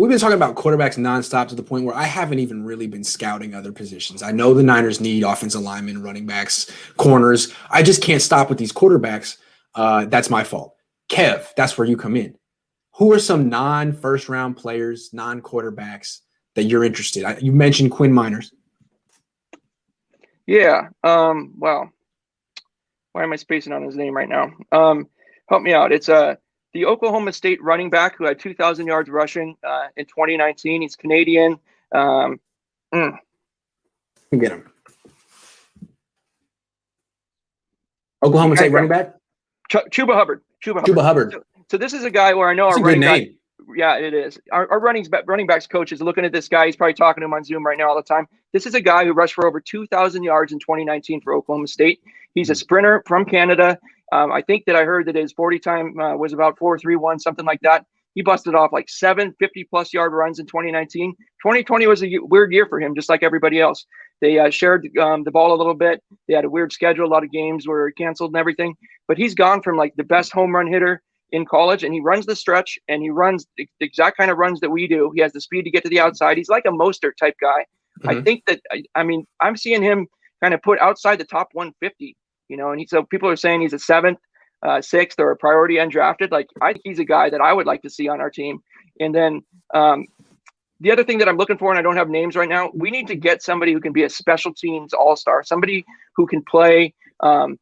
we've been talking about quarterbacks nonstop to the point where I haven't even really been scouting other positions. I know the Niners need offensive linemen, running backs, corners. I just can't stop with these quarterbacks. That's my fault. Kev, that's where you come in. Who are some non-first round players, non-quarterbacks that you're interested in? You mentioned Quinn Miners. Yeah. Well, why am I spacing on his name right now? Help me out. It's the Oklahoma State running back who had 2,000 yards rushing in 2019. He's Canadian. Get him. Oklahoma State running back? Chuba Hubbard. Chuba Hubbard. So this is a guy where I know That's our a good running name. back. Yeah, it is. Our running backs coach is looking at this guy. He's probably talking to him on Zoom right now all the time. This is a guy who rushed for over 2,000 yards in 2019 for Oklahoma State. He's a sprinter from Canada. I think that I heard that his 40 time was about 4.31, something like that. He busted off like 7 50-plus yard runs in 2019. 2020 was a weird year for him, just like everybody else. They shared the ball a little bit. They had a weird schedule. A lot of games were canceled and everything. But he's gone from like the best home run hitter in college, and he runs the stretch, and he runs the exact kind of runs that we do. He has the speed to get to the outside. He's like a Mostert type guy. Mm-hmm. I think that, I'm seeing him kind of put outside the top 150, and so people are saying he's a 7th, 6th, or a priority undrafted. Like, I think he's a guy that I would like to see on our team. And then the other thing that I'm looking for, and I don't have names right now, we need to get somebody who can be a special teams all-star, somebody who can play the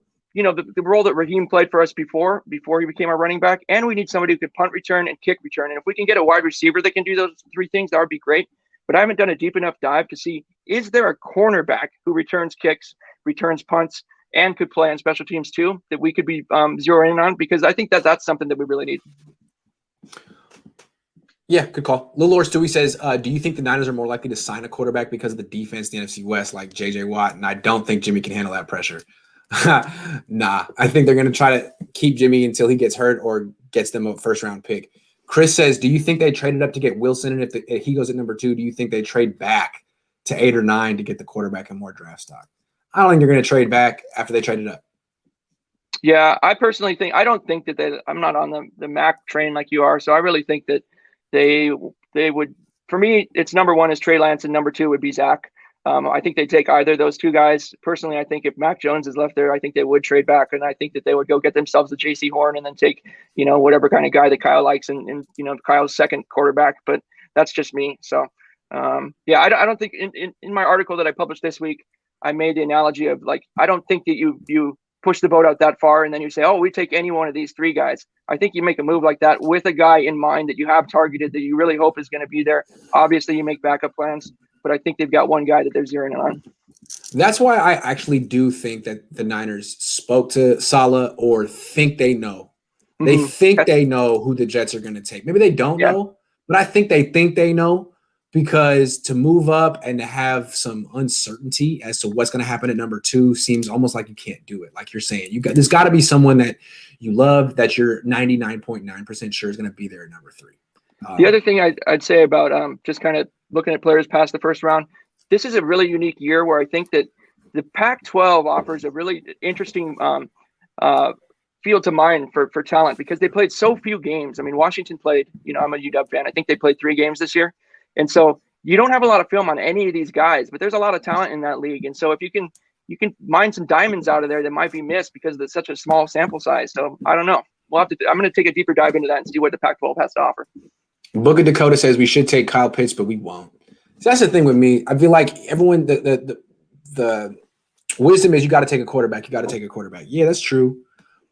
role that Raheem played for us before he became our running back. And we need somebody who could punt return and kick return. And if we can get a wide receiver that can do those 3 things, that would be great. But I haven't done a deep enough dive to see, is there a cornerback who returns kicks, returns punts, and could play on special teams too, that we could be zeroing in on? Because I think that that's something that we really need. Yeah, good call. Lil Lord Stewie says, do you think the Niners are more likely to sign a quarterback because of the defense in the NFC West, like J.J. Watt? And I don't think Jimmy can handle that pressure. Nah, I think they're going to try to keep Jimmy until he gets hurt or gets them a first-round pick. Chris says, do you think they traded up to get Wilson? And if he goes at number 2, do you think they trade back to 8 or 9 to get the quarterback and more draft stock? I don't think they're going to trade back after they traded up. Yeah, I personally think – I don't think that I'm not on the Mac train like you are, so I really think that they would – for me, it's number 1 is Trey Lance and number 2 would be Zach. I think they take either of those 2 guys. Personally, I think if Mac Jones is left there, I think they would trade back, and I think that they would go get themselves a J.C. Horn and then take, whatever kind of guy that Kyle likes and Kyle's second quarterback. But that's just me. So, I don't think in my article that I published this week, I made the analogy of like, I don't think that you push the boat out that far and then you say, oh, we take any one of these 3 guys. I think you make a move like that with a guy in mind that you have targeted, that you really hope is going to be there. Obviously, you make backup plans. But I think they've got one guy that they're zeroing on. That's why I actually do think that the Niners spoke to Saleh or think they know. Mm-hmm. They think they know who the Jets are going to take. Maybe they don't know, but I think they know, because to move up and to have some uncertainty as to what's going to happen at number 2 seems almost like you can't do it. Like you're saying, there's got to be someone that you love that you're 99.9% sure is going to be there at number 3. The other thing I'd say about just kind of looking at players past the first round, this is a really unique year where I think that the Pac-12 offers a really interesting field to mine for talent, because they played so few games. I mean, Washington played, I'm a UW fan. I think they played 3 games this year. And so you don't have a lot of film on any of these guys, but there's a lot of talent in that league. And so if you can mine some diamonds out of there that might be missed because it's such a small sample size. So I don't know. I'm going to take a deeper dive into that and see what the Pac-12 has to offer. Book of Dakota says we should take Kyle Pitts, but we won't. So that's the thing with me. I feel like everyone, the wisdom is you got to take a quarterback. You got to take a quarterback. Yeah, that's true.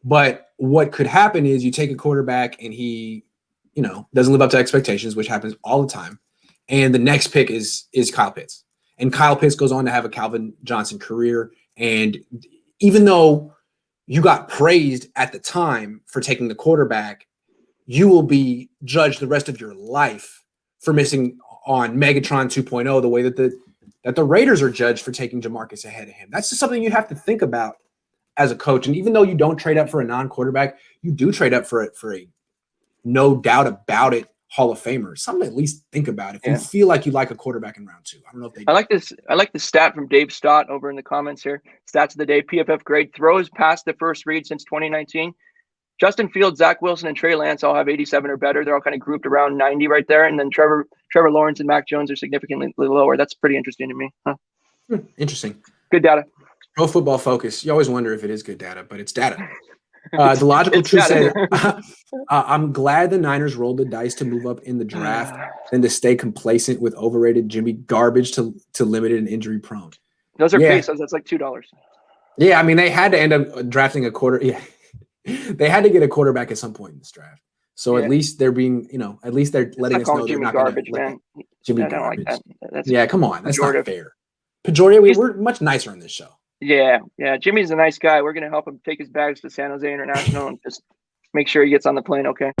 But what could happen is you take a quarterback and he, doesn't live up to expectations, which happens all the time. And the next pick is Kyle Pitts. And Kyle Pitts goes on to have a Calvin Johnson career. And even though you got praised at the time for taking the quarterback, you will be judged the rest of your life for missing on Megatron 2.0, the way that the Raiders are judged for taking Jamarcus ahead of him. That's just something you have to think about as a coach. And even though you don't trade up for a non-quarterback, you do trade up for a no doubt about it Hall of Famer. Something to at least think about if you feel like you like a quarterback in round 2. I don't know if they do. I like the stat from Dave Stott over in the comments here. Stats of the day: PFF grade, throws past the first read since 2019. Justin Fields, Zach Wilson, and Trey Lance all have 87 or better. They're all kind of grouped around 90 right there. And then Trevor Lawrence and Mac Jones are significantly lower. That's pretty interesting to me. Huh? Interesting. Good data. Pro Football Focus. You always wonder if it is good data, but it's data. The Logical Truth said, I'm glad the Niners rolled the dice to move up in the draft than to stay complacent with overrated Jimmy garbage to limited and injury prone. Those are pesos. That's like $2. Yeah, I mean, they had to end up drafting a quarter. Yeah, they had to get a quarterback at some point in this draft. So at least they're being, at least they're letting us know they're not going to man. Jimmy I don't garbage. like that. That's yeah, come on, that's pejorative. not fair. Pejorative. We're much nicer on this show. Yeah. Jimmy's a nice guy. We're going to help him take his bags to San Jose International and just make sure he gets on the plane. Okay.